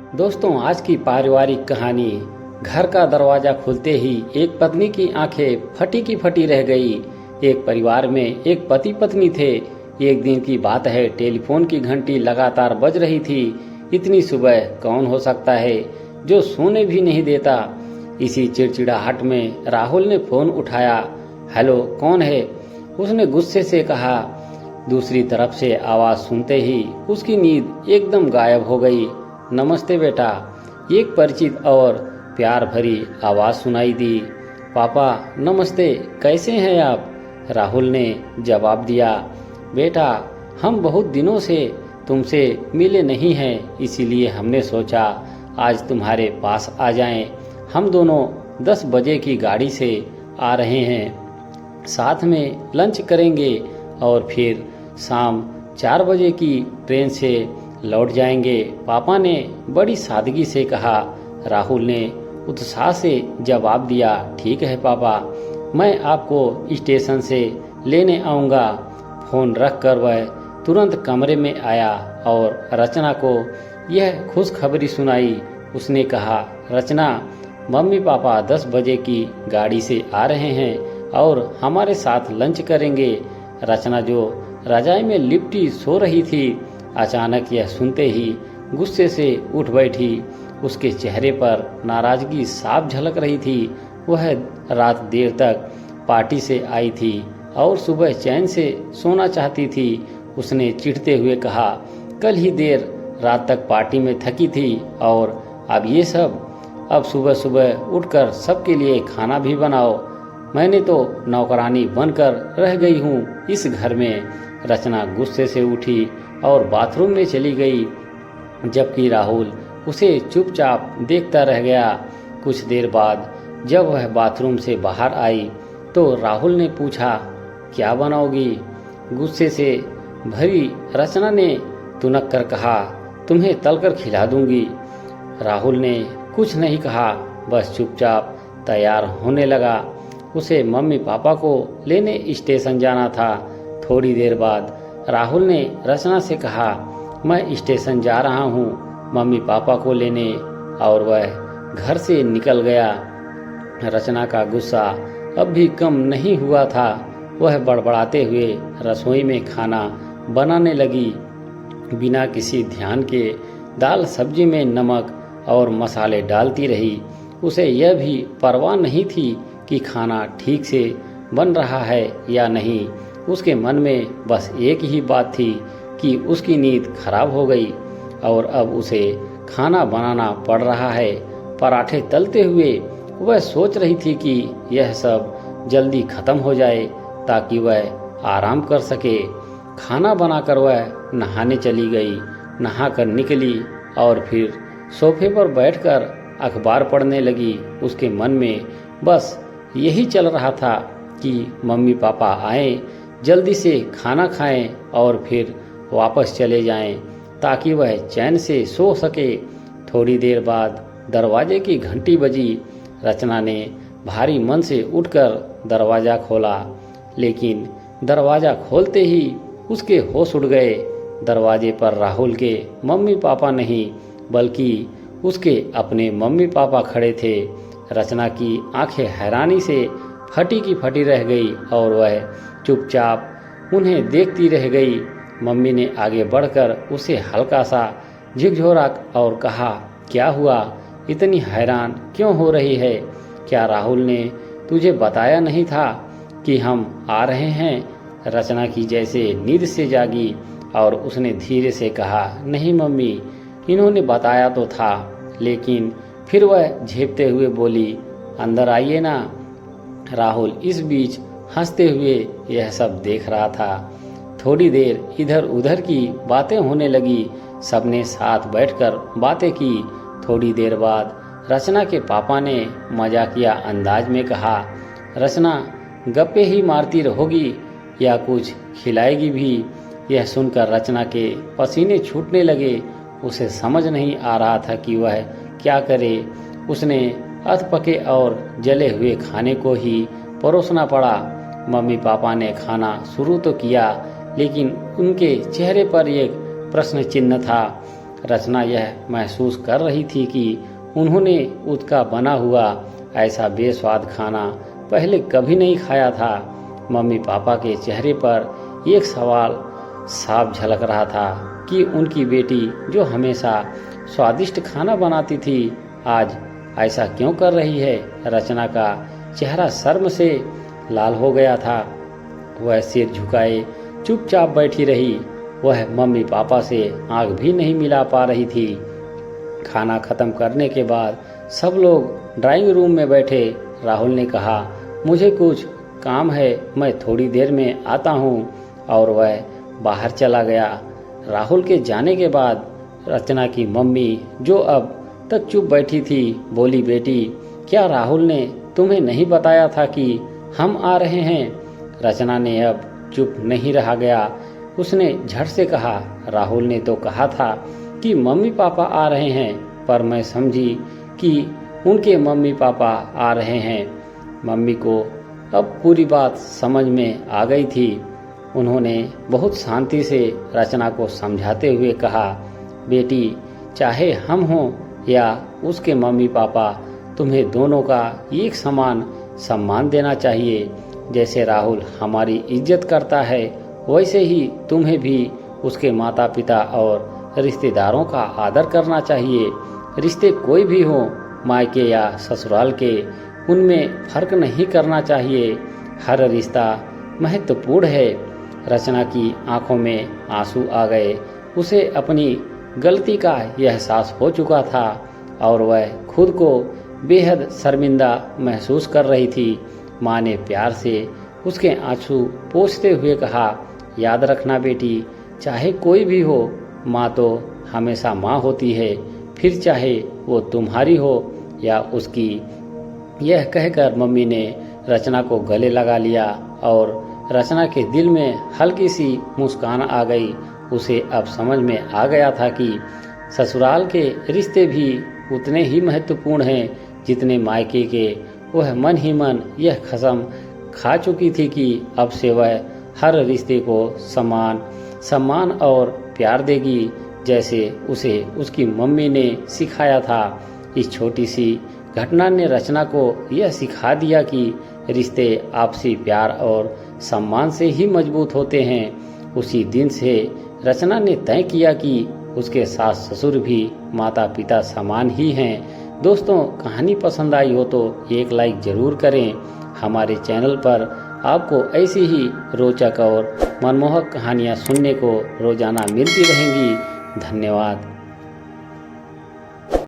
दोस्तों, आज की पारिवारिक कहानी। घर का दरवाजा खुलते ही एक पत्नी की आंखें फटी की फटी रह गई। एक परिवार में एक पति पत्नी थे। एक दिन की बात है, टेलीफोन की घंटी लगातार बज रही थी। इतनी सुबह कौन हो सकता है जो सोने भी नहीं देता। इसी चिड़चिड़ाहट में राहुल ने फोन उठाया। हेलो, कौन है? उसने गुस्से से कहा। दूसरी तरफ से आवाज सुनते ही उसकी नींद एकदम गायब हो गई। नमस्ते बेटा, एक परिचित और प्यार भरी आवाज सुनाई दी। पापा नमस्ते, कैसे हैं आप? राहुल ने जवाब दिया। बेटा, हम बहुत दिनों से तुमसे मिले नहीं हैं, इसीलिए हमने सोचा आज तुम्हारे पास आ जाएं। हम दोनों 10 बजे की गाड़ी से आ रहे हैं, साथ में लंच करेंगे और फिर शाम 4 बजे की ट्रेन से लौट जाएंगे। पापा ने बड़ी सादगी से कहा। राहुल ने उत्साह से जवाब दिया, ठीक है पापा, मैं आपको स्टेशन से लेने आऊँगा। फोन रखकर वह तुरंत कमरे में आया और रचना को यह खुशखबरी सुनाई। उसने कहा, रचना, मम्मी पापा 10 बजे की गाड़ी से आ रहे हैं और हमारे साथ लंच करेंगे। रचना जो रजाई में लिपटी सो रही थी, अचानक यह सुनते ही गुस्से से उठ बैठी। उसके चेहरे पर नाराजगी साफ झलक रही थी। वह रात देर तक पार्टी से आई थी और सुबह चैन से सोना चाहती थी। उसने चिढ़ते हुए कहा, कल ही देर रात तक पार्टी में थकी थी और अब ये सब। अब सुबह सुबह उठकर सबके लिए खाना भी बनाओ। मैंने तो नौकरानी बनकर रह गई हूँ इस घर में। रचना गुस्से से उठी और बाथरूम में चली गई, जबकि राहुल उसे चुपचाप देखता रह गया। कुछ देर बाद जब वह बाथरूम से बाहर आई तो राहुल ने पूछा, क्या बनाओगी? गुस्से से भरी रचना ने तुनक कर कहा, तुम्हें तलकर खिला दूंगी। राहुल ने कुछ नहीं कहा, बस चुपचाप तैयार होने लगा। उसे मम्मी पापा को लेने स्टेशन जाना था। थोड़ी देर बाद राहुल ने रचना से कहा, मैं स्टेशन जा रहा हूँ मम्मी पापा को लेने, और वह घर से निकल गया। रचना का गुस्सा अब भी कम नहीं हुआ था। वह बड़बड़ाते हुए रसोई में खाना बनाने लगी। बिना किसी ध्यान के दाल सब्जी में नमक और मसाले डालती रही। उसे यह भी परवाह नहीं थी कि खाना ठीक से बन रहा है या नहीं। उसके मन में बस एक ही बात थी कि उसकी नींद खराब हो गई और अब उसे खाना बनाना पड़ रहा है। पराठे तलते हुए वह सोच रही थी कि यह सब जल्दी खत्म हो जाए ताकि वह आराम कर सके। खाना बनाकर वह नहाने चली गई। नहाकर निकली और फिर सोफे पर बैठकर अखबार पढ़ने लगी। उसके मन में बस यही चल रहा था कि मम्मी पापा आएं, जल्दी से खाना खाएं और फिर वापस चले जाएं ताकि वह चैन से सो सके। थोड़ी देर बाद दरवाजे की घंटी बजी। रचना ने भारी मन से उठकर दरवाज़ा खोला, लेकिन दरवाज़ा खोलते ही उसके होश उड़ गए। दरवाजे पर राहुल के मम्मी पापा नहीं, बल्कि उसके अपने मम्मी पापा खड़े थे। रचना की आंखें हैरानी से फटी की फटी रह गई और वह चुपचाप उन्हें देखती रह गई। मम्मी ने आगे बढ़कर उसे हल्का सा झिकझोरा और कहा, क्या हुआ? इतनी हैरान क्यों हो रही है? क्या राहुल ने तुझे बताया नहीं था कि हम आ रहे हैं? रचना की जैसे नींद से जागी और उसने धीरे से कहा, नहीं मम्मी, इन्होंने बताया तो था, लेकिन फिर वह झेपते हुए बोली, अंदर आइए ना। राहुल इस बीच हंसते हुए यह सब देख रहा था। थोड़ी देर इधर उधर की बातें होने लगी। सबने साथ बैठकर बातें की। थोड़ी देर बाद रचना के पापा ने मजाकिया अंदाज में कहा, रचना, गप्पे ही मारती रहोगी या कुछ खिलाएगी भी? यह सुनकर रचना के पसीने छूटने लगे। उसे समझ नहीं आ रहा था कि वह क्या करे। उसने अधपके और जले हुए खाने को ही परोसना पड़ा। मम्मी पापा ने खाना शुरू तो किया, लेकिन उनके चेहरे पर एक प्रश्न चिन्ह था। रचना यह महसूस कर रही थी कि उन्होंने उसका बना हुआ ऐसा बेस्वाद खाना पहले कभी नहीं खाया था। मम्मी पापा के चेहरे पर एक सवाल साफ झलक रहा था कि उनकी बेटी जो हमेशा स्वादिष्ट खाना बनाती थी आज ऐसा क्यों कर रही है। रचना का चेहरा शर्म से लाल हो गया था। वह सिर झुकाए चुपचाप बैठी रही। वह मम्मी पापा से आंख भी नहीं मिला पा रही थी। खाना खत्म करने के बाद सब लोग ड्राइंग रूम में बैठे। राहुल ने कहा, मुझे कुछ काम है, मैं थोड़ी देर में आता हूँ, और वह बाहर चला गया। राहुल के जाने के बाद रचना की मम्मी, जो अब तक चुप बैठी थी, बोली, बेटी, क्या राहुल ने तुम्हें नहीं बताया था कि हम आ रहे हैं? रचना ने अब चुप नहीं रहा गया। उसने झट से कहा, राहुल ने तो कहा था कि मम्मी पापा आ रहे हैं, पर मैं समझी कि उनके मम्मी पापा आ रहे हैं। मम्मी को अब पूरी बात समझ में आ गई थी। उन्होंने बहुत शांति से रचना को समझाते हुए कहा, बेटी, चाहे हम हों या उसके मम्मी पापा, तुम्हें दोनों का एक समान सम्मान देना चाहिए। जैसे राहुल हमारी इज्जत करता है, वैसे ही तुम्हें भी उसके माता पिता और रिश्तेदारों का आदर करना चाहिए। रिश्ते कोई भी हो, मायके या ससुराल के, उनमें फर्क नहीं करना चाहिए। हर रिश्ता महत्वपूर्ण है। रचना की आंखों में आंसू आ गए। उसे अपनी गलती का एहसास हो चुका था और वह खुद को बेहद शर्मिंदा महसूस कर रही थी। माँ ने प्यार से उसके आंसू पोंछते हुए कहा, याद रखना बेटी, चाहे कोई भी हो, माँ तो हमेशा माँ होती है, फिर चाहे वो तुम्हारी हो या उसकी। यह कहकर मम्मी ने रचना को गले लगा लिया और रचना के दिल में हल्की सी मुस्कान आ गई। उसे अब समझ में आ गया था कि ससुराल के रिश्ते भी उतने ही महत्वपूर्ण हैं जितने मायके के। वह मन ही मन यह कसम खा चुकी थी कि अब से वह हर रिश्ते को सम्मान और प्यार देगी, जैसे उसे उसकी मम्मी ने सिखाया था। इस छोटी सी घटना ने रचना को यह सिखा दिया कि रिश्ते आपसी प्यार और सम्मान से ही मजबूत होते हैं। उसी दिन से रचना ने तय किया कि उसके सास ससुर भी माता पिता समान ही हैं। दोस्तों, कहानी पसंद आई हो तो एक लाइक जरूर करें। हमारे चैनल पर आपको ऐसी ही रोचक और मनमोहक कहानियाँ सुनने को रोजाना मिलती रहेंगी। धन्यवाद।